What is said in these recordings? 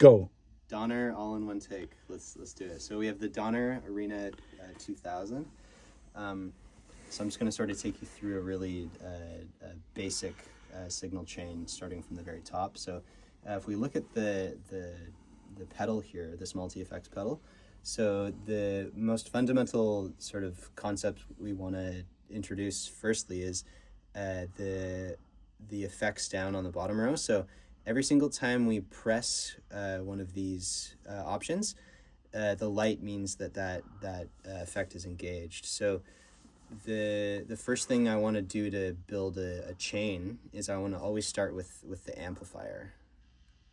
Go. Donner all in one take. Let's do it. So we have the Donner Arena 2000. So I'm just going to sort of take you through a really basic signal chain starting from the very top. So if we look at the pedal here, this Multi Effects Peddle, so the most fundamental sort of concept we want to introduce firstly is the effects down on the bottom row. So every single time we press one of these options, the light means that effect is engaged. So the first thing I want to do to build a chain is I want to always start with the amplifier.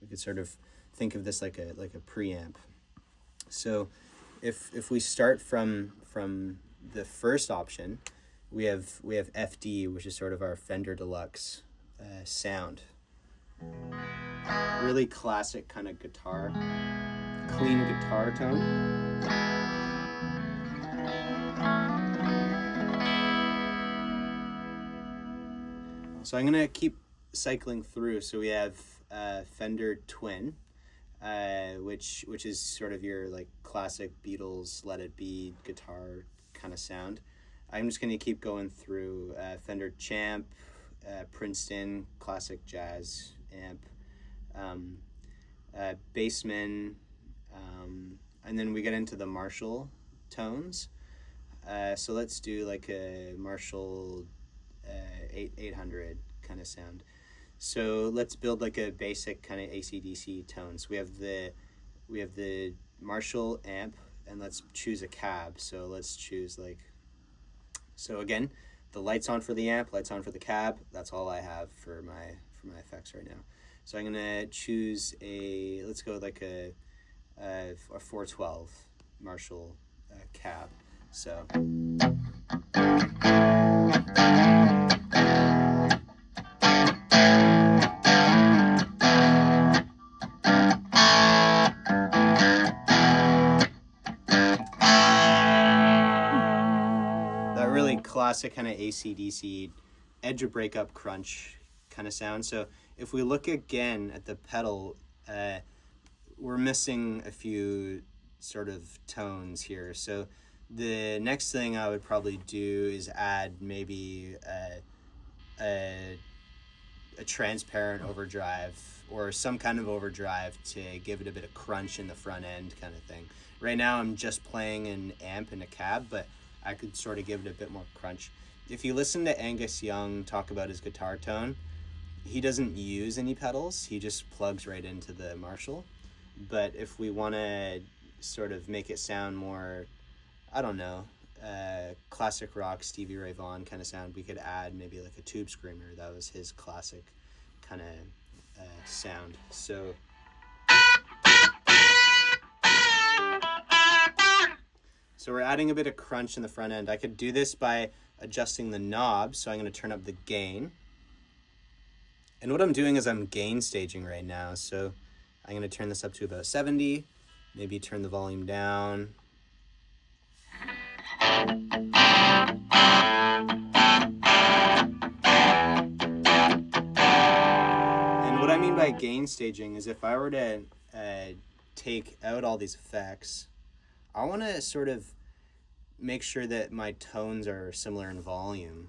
We could sort of think of this like a preamp. So if we start from the first option, we have FD, which is sort of our Fender Deluxe sound. Really classic kind of guitar, clean guitar tone. So I'm gonna keep cycling through. So we have Fender Twin, which is sort of your like classic Beatles Let It Be guitar kind of sound. I'm just gonna keep going through Fender Champ, Princeton classic jazz amp, Bassman, and then we get into the Marshall tones. So let's do like a Marshall 800 kind of sound. So let's build like a basic kind of AC/DC tone. So we have the Marshall amp, and let's choose a cab. So let's choose so again, the lights on for the amp, lights on for the cab. That's all I have for my effects right now. So I'm gonna choose let's go like a 412 Marshall cab. So. Classic kind of AC/DC edge of breakup crunch kind of sound. So if we look again at the pedal, we're missing a few sort of tones here. So the next thing I would probably do is add maybe a transparent overdrive or some kind of overdrive to give it a bit of crunch in the front end kind of thing. Right now I'm just playing an amp and a cab, but I could sort of give it a bit more crunch. If you listen to Angus Young talk about his guitar tone, he doesn't use any pedals. He just plugs right into the Marshall. But if we want to sort of make it sound more, I don't know, classic rock, Stevie Ray Vaughan kind of sound, we could add maybe like a tube screamer. That was his classic kind of sound. So we're adding a bit of crunch in the front end. I could do this by adjusting the knob, so I'm going to turn up the gain. And what I'm doing is I'm gain staging right now, so I'm going to turn this up to about 70, maybe turn the volume down. And what I mean by gain staging is if I were to take out all these effects, I want to sort of make sure that my tones are similar in volume.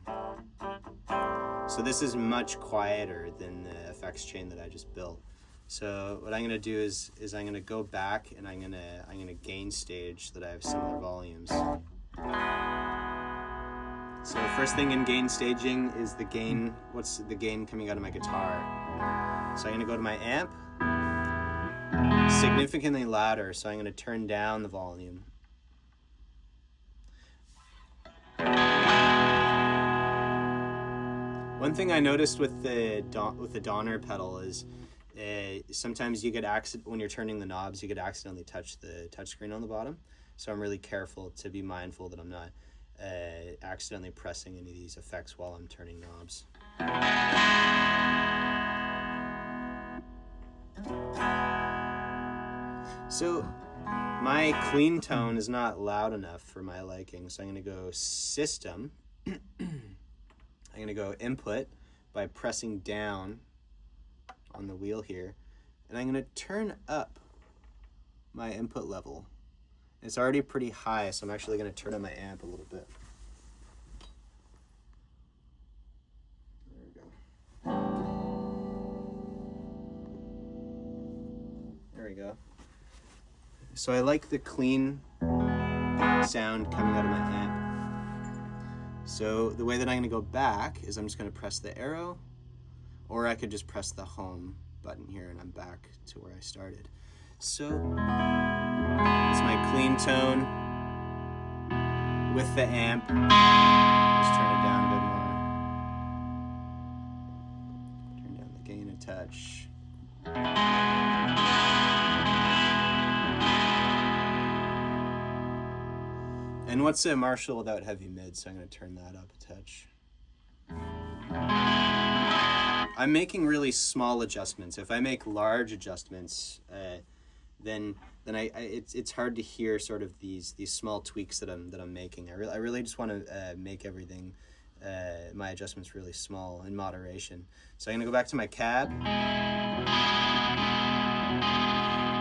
So this is much quieter than the effects chain that I just built. So what I'm going to do is I'm going to go back and I'm going to gain stage so that I have similar volumes. So the first thing in gain staging is the gain. What's the gain coming out of my guitar? So I'm going to go to my amp, significantly louder, so I'm going to turn down the volume. One thing I noticed with the Donner pedal is sometimes you get when you're turning the knobs, you could accidentally touch the touchscreen on the bottom. So I'm really careful to be mindful that I'm not accidentally pressing any of these effects while I'm turning knobs. So my clean tone is not loud enough for my liking, so I'm going to go system. I'm going to go input by pressing down on the wheel here, and I'm going to turn up my input level. It's already pretty high, so I'm actually going to turn on my amp a little bit. There we go. There we go. So I like the clean sound coming out of my amp. So the way that I'm going to go back is I'm just going to press the arrow, or I could just press the home button here and I'm back to where I started. So it's my clean tone with the amp. Just turn it down a bit more. Turn down the gain a touch. And what's a Marshall without heavy mid? So I'm going to turn that up a touch. I'm making really small adjustments. If I make large adjustments, then it's hard to hear sort of these small tweaks that I'm making. I really just want to make everything, my adjustments really small in moderation. So I'm going to go back to my cab.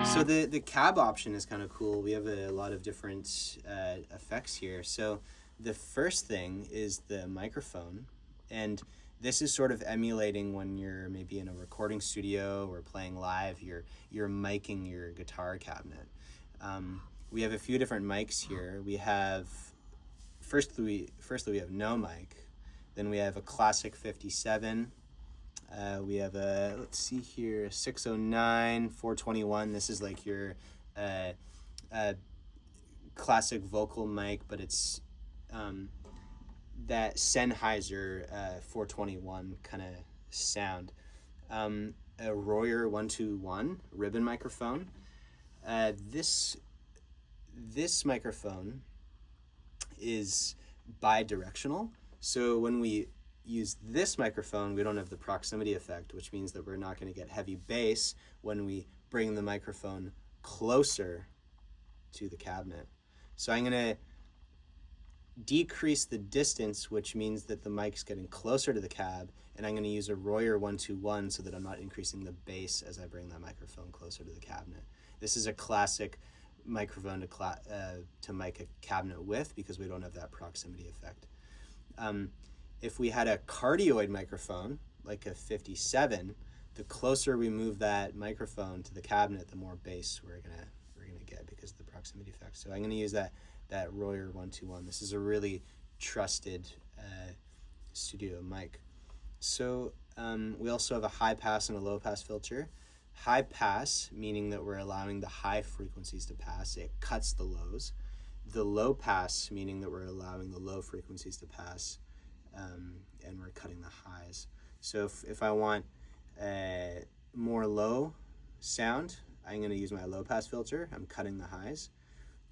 So the cab option is kind of cool. We have a lot of different effects here. So the first thing is the microphone, and this is sort of emulating when you're maybe in a recording studio or playing live, you're miking your guitar cabinet. We have a few different mics here. We have, firstly we have no mic. Then we have a classic 57. We have a, let's see here, 609, 421. This is like your classic vocal mic, but it's that Sennheiser 421 kind of sound. A Royer 121 ribbon microphone. This microphone is bi-directional. So when we use this microphone, we don't have the proximity effect, which means that we're not going to get heavy bass when we bring the microphone closer to the cabinet. So I'm going to decrease the distance, which means that the mic's getting closer to the cab, and I'm going to use a Royer 121 so that I'm not increasing the bass as I bring that microphone closer to the cabinet. This is a classic microphone to mic a cabinet with, because we don't have that proximity effect. If we had a cardioid microphone, like a 57, the closer we move that microphone to the cabinet, the more bass we're gonna get because of the proximity effect. So I'm gonna use that Royer 121. This is a really trusted studio mic. So we also have a high pass and a low pass filter. High pass, meaning that we're allowing the high frequencies to pass. It cuts the lows. The low pass, meaning that we're allowing the low frequencies to pass, and we're cutting the highs. So if I want more low sound, I'm going to use my low pass filter. I'm cutting the highs,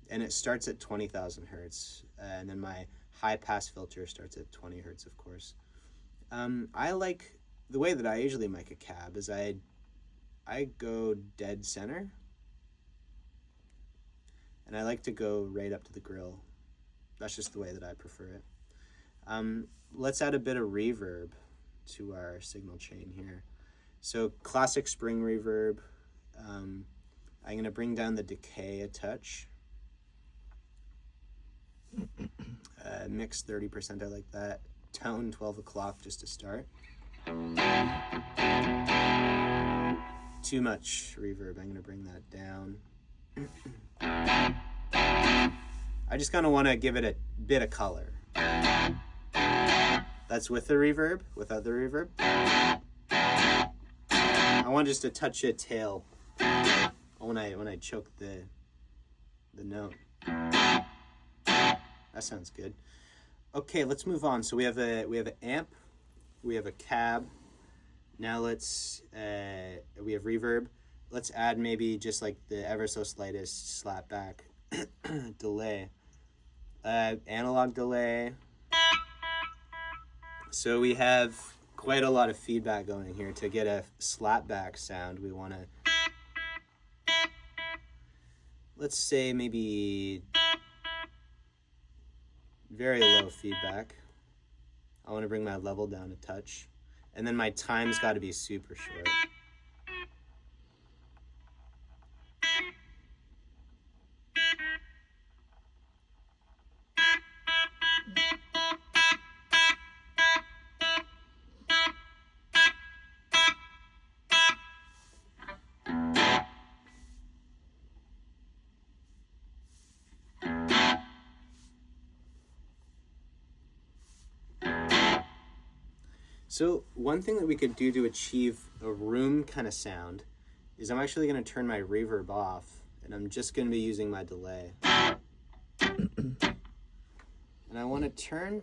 and it starts at 20,000 hertz, and then my high pass filter starts at 20 hertz, of course. I like the way that I usually mic a cab is I go dead center, and I like to go right up to the grill. That's just the way that I prefer it. Let's add a bit of reverb to our signal chain here. So classic spring reverb. I'm going to bring down the decay a touch. Mix 30%, I like that. Tone 12 o'clock just to start. Too much reverb, I'm going to bring that down. I just kind of want to give it a bit of color. That's with the reverb. Without the reverb, I want just a touch of tail when I choke the note. That sounds good. Okay, let's move on. So we have an amp, we have a cab. Now we have reverb. Let's add maybe just like the ever so slightest slap back delay, analog delay. So we have quite a lot of feedback going here. To get a slapback sound, we want to, let's say maybe very low feedback. I want to bring my level down a touch. And then my time's got to be super short. So one thing that we could do to achieve a room kind of sound is I'm actually going to turn my reverb off, and I'm just going to be using my delay. And I want to turn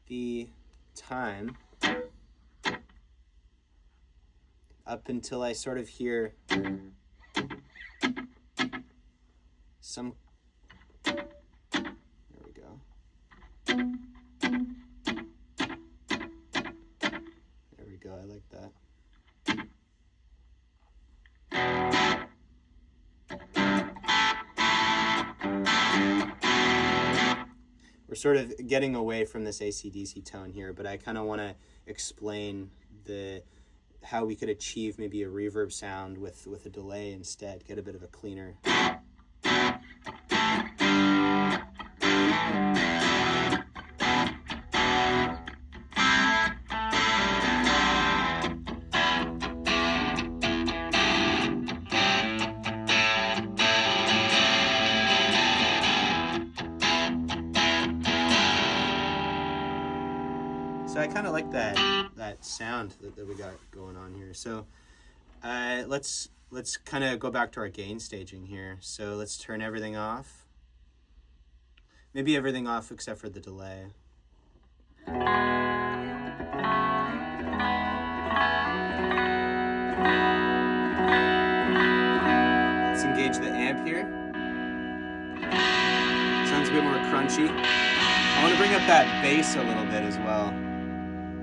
the time up until I sort of hear some... There we go. There we go, I like that. We're sort of getting away from this AC/DC tone here, but I kind of want to explain how we could achieve maybe a reverb sound with a delay instead, get a bit of a cleaner. So I kind of like that sound that we got going on here. So let's kind of go back to our gain staging here. So let's turn everything off. Maybe everything off except for the delay. Let's engage the amp here. Sounds a bit more crunchy. I want to bring up that bass a little bit as well.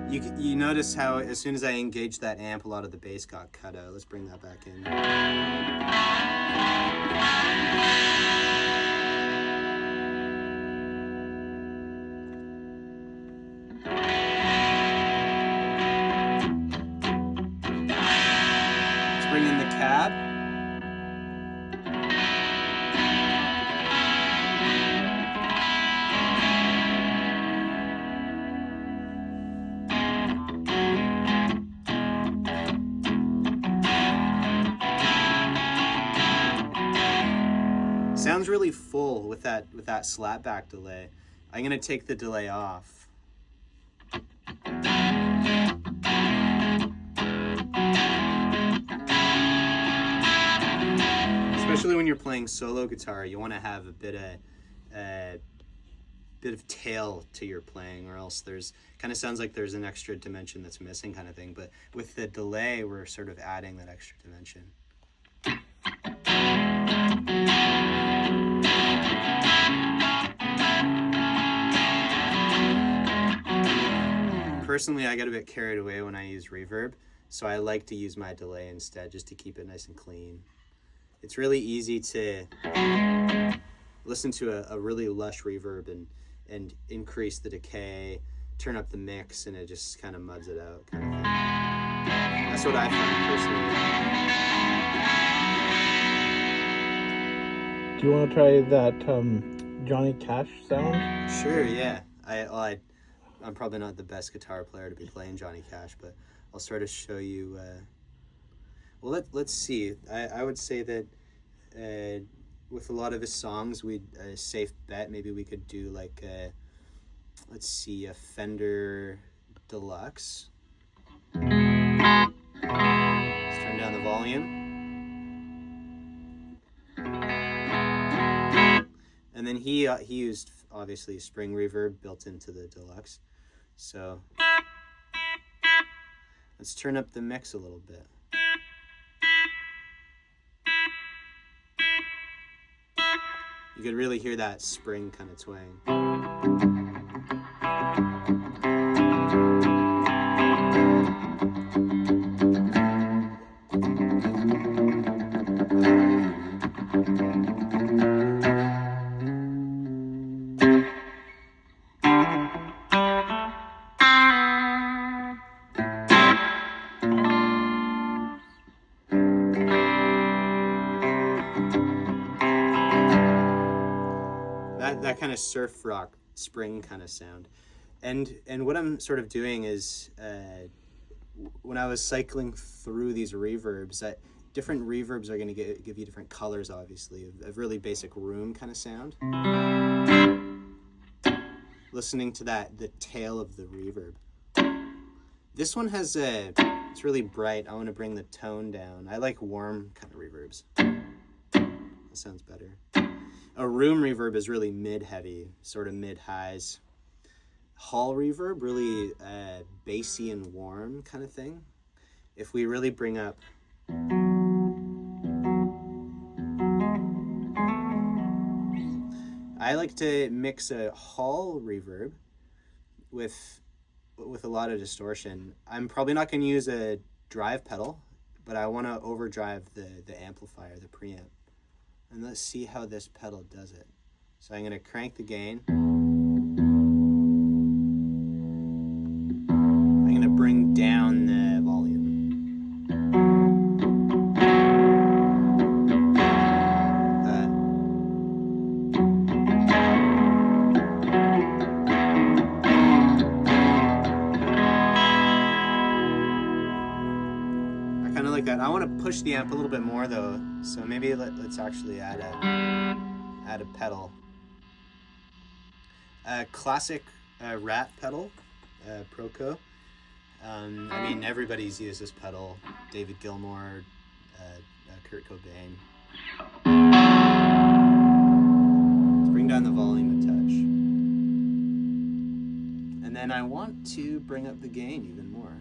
You notice how as soon as I engaged that amp, a lot of the bass got cut out. Let's bring that back in. Let's bring in the cab. Sounds really full with that slapback delay. I'm gonna take the delay off. Especially when you're playing solo guitar, you want to have a bit of tail to your playing, or else there's kind of sounds like there's an extra dimension that's missing, kind of thing. But with the delay, we're sort of adding that extra dimension. Personally, I get a bit carried away when I use reverb, so I like to use my delay instead, just to keep it nice and clean. It's really easy to listen to a really lush reverb and increase the decay, turn up the mix, and it just kind of muds it out, kind of thing. That's what I find personally. Do you want to try that Johnny Cash sound? Sure, yeah. I'm probably not the best guitar player to be playing Johnny Cash, but I'll sort of show you. Well, let's see. I would say that with a lot of his songs, a safe bet maybe we could do like let's see, a Fender Deluxe. Let's turn down the volume. And then he used obviously spring reverb built into the Deluxe. So let's turn up the mix a little bit. You could really hear that spring kind of twang. That kind of surf rock spring kind of sound. And what I'm sort of doing is when I was cycling through these reverbs, different reverbs are going to give you different colors, obviously, of really basic room kind of sound. listening to the tail of the reverb. This one has it's really bright. I want to bring the tone down. I like warm kind of reverbs. That sounds better. A room reverb is really mid-heavy, sort of mid-highs. Hall reverb, really bassy and warm kind of thing. If we really bring up... I like to mix a hall reverb with a lot of distortion. I'm probably not going to use a drive pedal, but I want to overdrive the amplifier, the preamp. And let's see how this pedal does it. So I'm going to crank the gain. I'm going to bring down the volume. I want to push the amp a little bit more though, so maybe let's actually add a pedal. A classic rat pedal, Proco. I mean, everybody's used this pedal. David Gilmour, Kurt Cobain. Let's bring down the volume a touch. And then I want to bring up the gain even more.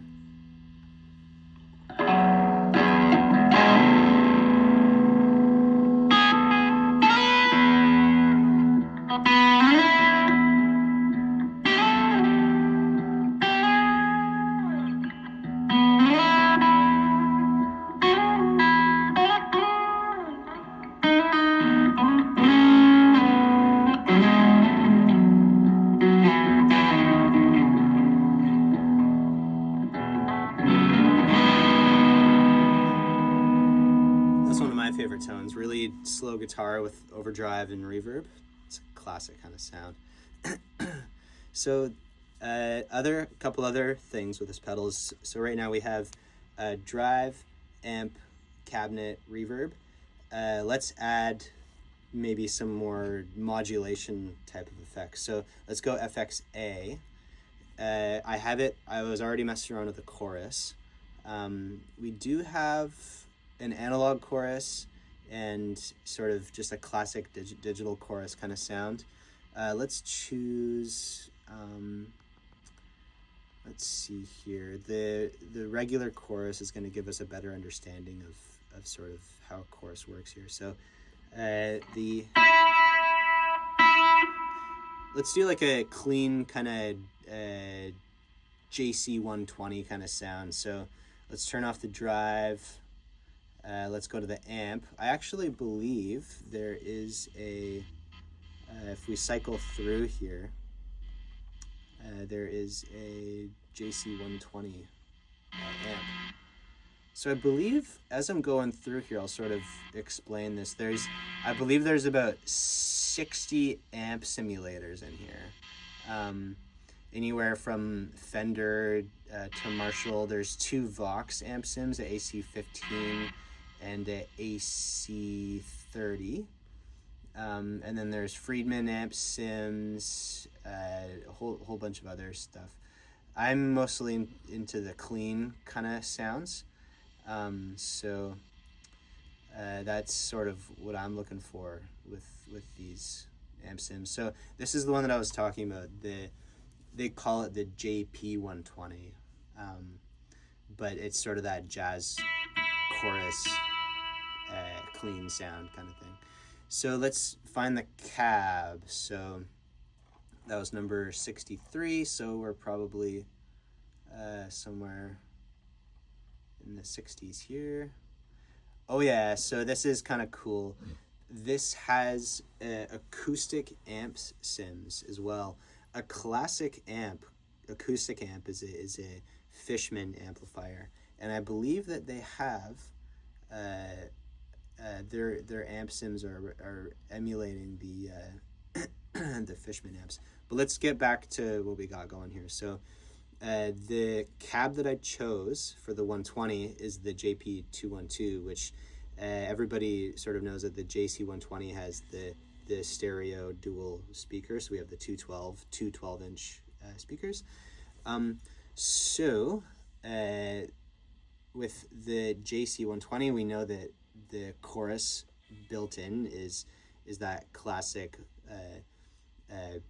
Tones, really slow guitar with overdrive and reverb. It's a classic kind of sound. So couple other things with this pedal is, so right now we have drive, amp, cabinet, reverb. Let's add maybe some more modulation type of effects. So let's go FX-A. I was already messing around with the chorus. We do have an analog chorus and sort of just a classic digital chorus kind of sound. Let's choose, let's see here. The regular chorus is going to give us a better understanding of sort of how a chorus works here. So let's do like a clean kind of JC 120 kind of sound. So let's turn off the drive. Let's go to the amp. I actually believe there is if we cycle through here, there is a JC 120 amp. So I believe as I'm going through here, I'll sort of explain this. I believe there's about 60 amp simulators in here. Anywhere from Fender to Marshall. There's 2 Vox amp sims, the AC15 and a AC30, and then there's Friedman amp sims, a whole bunch of other stuff. I'm mostly into the clean kind of sounds, so that's sort of what I'm looking for with these amp sims. So this is the one that I was talking about. They call it the JP 120, but it's sort of that jazz chorus, clean sound kind of thing. So let's find the cab. So that was number 63, so we're probably somewhere in the 60s here. Oh yeah, so this is kind of cool. This has acoustic amp sims as well. A classic acoustic amp is a Fishman amplifier, and I believe that they have their amp sims are emulating the the Fishman amps. But let's get back to what we got going here. So the cab that I chose for the 120 is the JP212, which everybody sort of knows that the JC120 has the the stereo dual speakers. So we have the two 12-inch speakers. With the JC120, we know that the chorus built in is that classic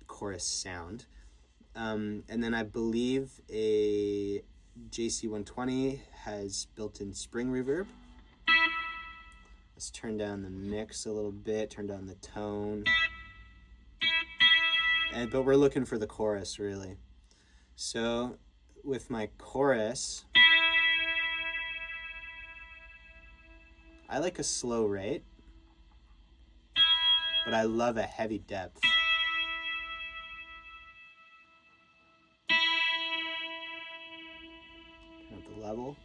chorus sound. And then I believe a JC120 has built-in spring reverb. Let's turn down the mix a little bit, turn down the tone. But we're looking for the chorus, really. So with my chorus, I like a slow rate, but I love a heavy depth. Turn up the level.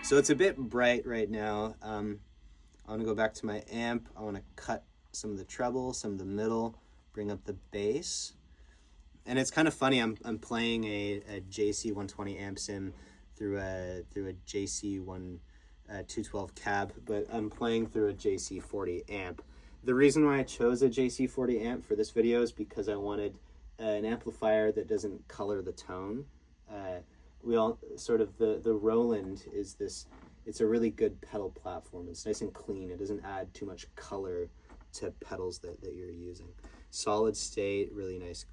So it's a bit bright right now. I want to go back to my amp. I want to cut some of the treble, some of the middle, bring up the bass. And it's kind of funny, I'm playing a JC120 amp sim through a JC1 212 cab, but I'm playing through a JC40 amp. The reason why I chose a JC40 amp for this video is because I wanted an amplifier that doesn't color the tone. We all sort of, the Roland is this, it's a really good pedal platform. It's nice and clean. It doesn't add too much color to pedals that you're using. Solid state, really nice,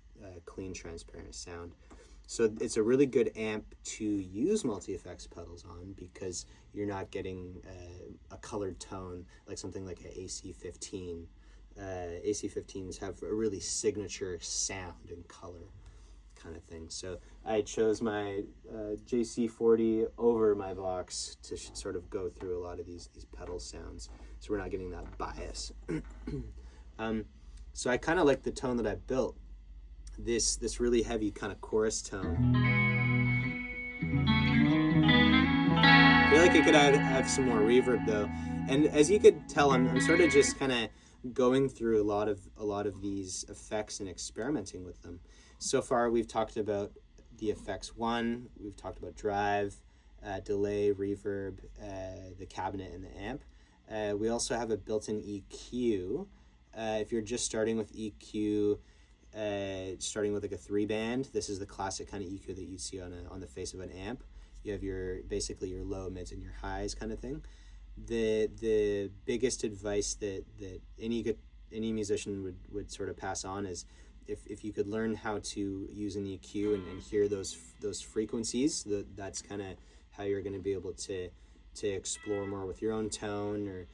clean, transparent sound. So it's a really good amp to use multi-effects pedals on because you're not getting a colored tone like something like an AC-15. AC-15s have a really signature sound and color kind of thing. So I chose my JC40 over my Vox to sort of go through a lot of these pedal sounds, so we're not getting that bias. So I kind of like the tone that I built, this really heavy kind of chorus tone. I feel like it could have some more reverb though, and as you could tell, I'm sort of just kind of going through a lot of these effects and experimenting with them. So far, we've talked about the effects one, we've talked about drive, delay, reverb, the cabinet, and the amp. We also have a built-in EQ. If you're just starting with EQ, starting with like a 3-band, this is the classic kind of EQ that you'd see on the face of an amp. You have basically your low, mids, and your highs kind of thing. The biggest advice that any musician would sort of pass on is if you could learn how to use an EQ and hear those frequencies, that's kind of how you're going to be able to explore more with your own tone, or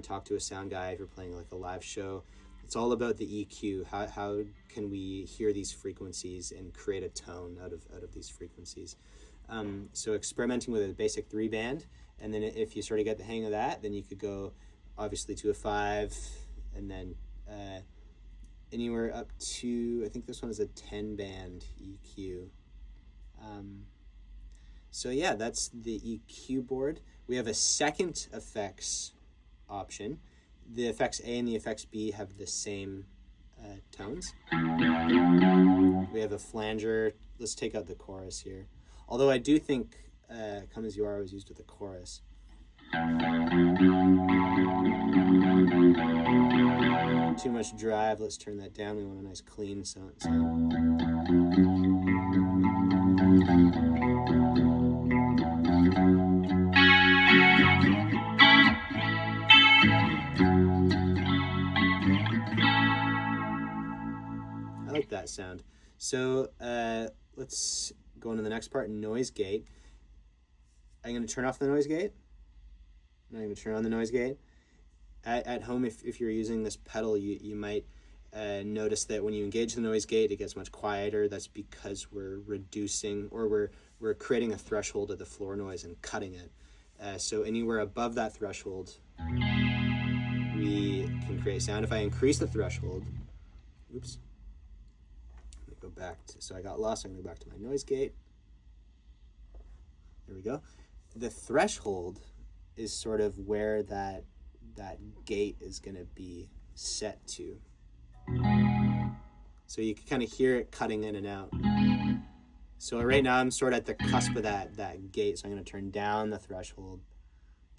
talk to a sound guy if you're playing like a live show. It's all about the EQ. How can we hear these frequencies and create a tone out of these frequencies? So experimenting with a basic 3-band, and then if you sort of get the hang of that, then you could go obviously to a 5, and then anywhere up to, I think this one is a 10-band EQ. So yeah, that's the EQ board. We have a second effects option. The effects A and the effects B have the same tones. We have a flanger. Let's take out the chorus here. Although I do think Come As You Are was used with the chorus. Too much drive, let's turn that down. We want a nice clean sound. I like that sound. So let's go into the next part, noise gate. I'm going to turn off the noise gate. I'm going to turn on the noise gate. At home, if you're using this pedal, you might notice that when you engage the noise gate, it gets much quieter. That's because we're reducing, or we're creating a threshold of the floor noise and cutting it. So anywhere above that threshold, we can create sound. If I increase the threshold, oops, let me go back to, so I got lost, I'm going to go back to my noise gate. There we go. The threshold is sort of where that gate is going to be set to. So you can kind of hear it cutting in and out. So right now I'm sort of at the cusp of that gate, so I'm going to turn down the threshold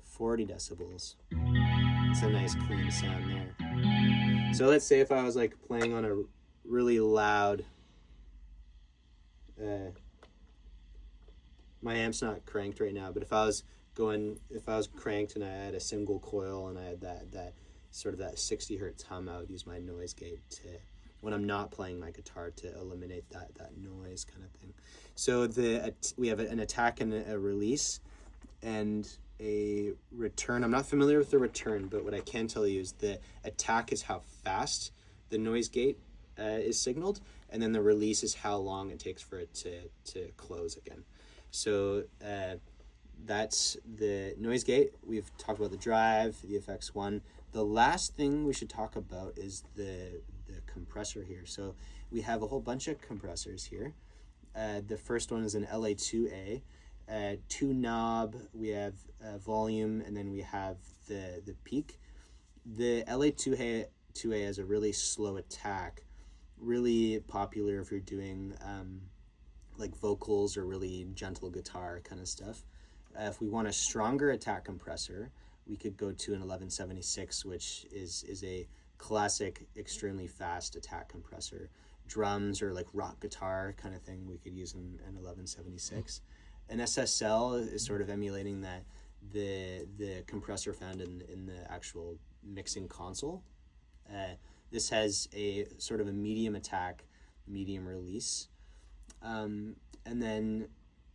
40 decibels. It's a nice clean sound there. So let's say if I was like playing on a really loud, my amp's not cranked right now, but if I was cranked and I had a single coil and I had that sort of that 60 hertz hum, I would use my noise gate to, when I'm not playing my guitar, to eliminate that noise kind of thing. So we have an attack and a release and a return. I'm not familiar with the return, but what I can tell you is the attack is how fast the noise gate is signaled, and then the release is how long it takes for it to close again. So that's the noise gate. We've talked about the drive, the FX1. The last thing we should talk about is the compressor here. So we have a whole bunch of compressors here. The first one is an LA2A. 2 knob, we have volume, and then we have the peak. The LA2A has a really slow attack, really popular if you're doing like vocals or really gentle guitar kind of stuff. If we want a stronger attack compressor, we could go to an 1176, which is a classic, extremely fast attack compressor. Drums or like rock guitar kind of thing, we could use an 1176. An SSL is sort of emulating the compressor found in the actual mixing console. This has a sort of a medium attack, medium release. And then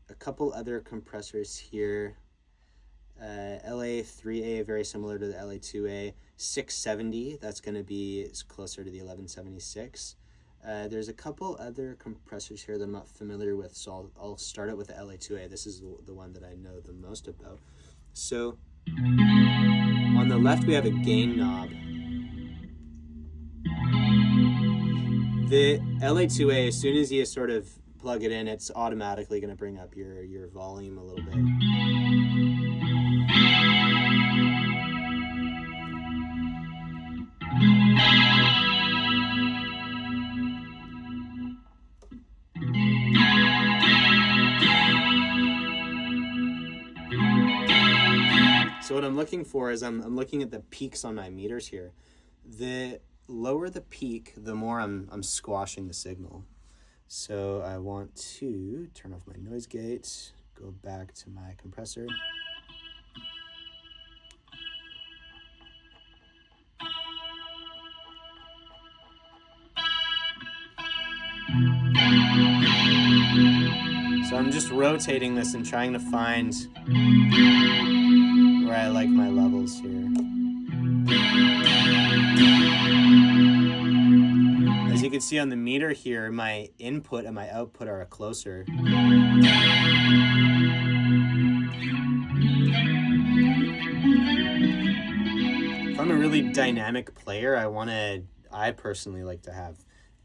a couple other compressors here. LA3A, very similar to the LA2A. 670, that's going to be closer to the 1176. There's a couple other compressors here that I'm not familiar with, so I'll start it with the LA2A. This is the one that I know the most about. So on the left we have a gain knob. The LA2A, as soon as you sort of plug it in, it's automatically going to bring up your volume a little bit. So what I'm looking for is I'm looking at the peaks on my meters here. The lower the peak, the more I'm squashing the signal. So I want to turn off my noise gate, go back to my compressor. So I'm just rotating this and trying to find where I like my levels here. As you can see on the meter here, my input and my output are closer. If I'm a really dynamic player, I personally like to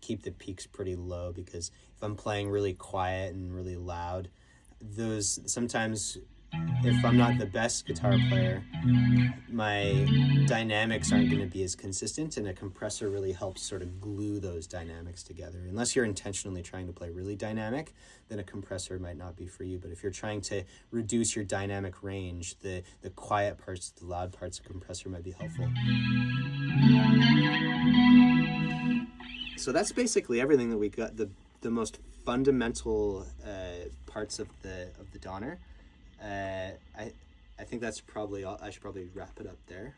keep the peaks pretty low, because if I'm playing really quiet and really loud, those sometimes, if I'm not the best guitar player, my dynamics aren't going to be as consistent, and a compressor really helps sort of glue those dynamics together. Unless you're intentionally trying to play really dynamic, then a compressor might not be for you. But if you're trying to reduce your dynamic range, the quiet parts, the loud parts of compressor might be helpful. So that's basically everything that we got, the most fundamental parts of the Donner. I think that's probably all. I should probably wrap it up there.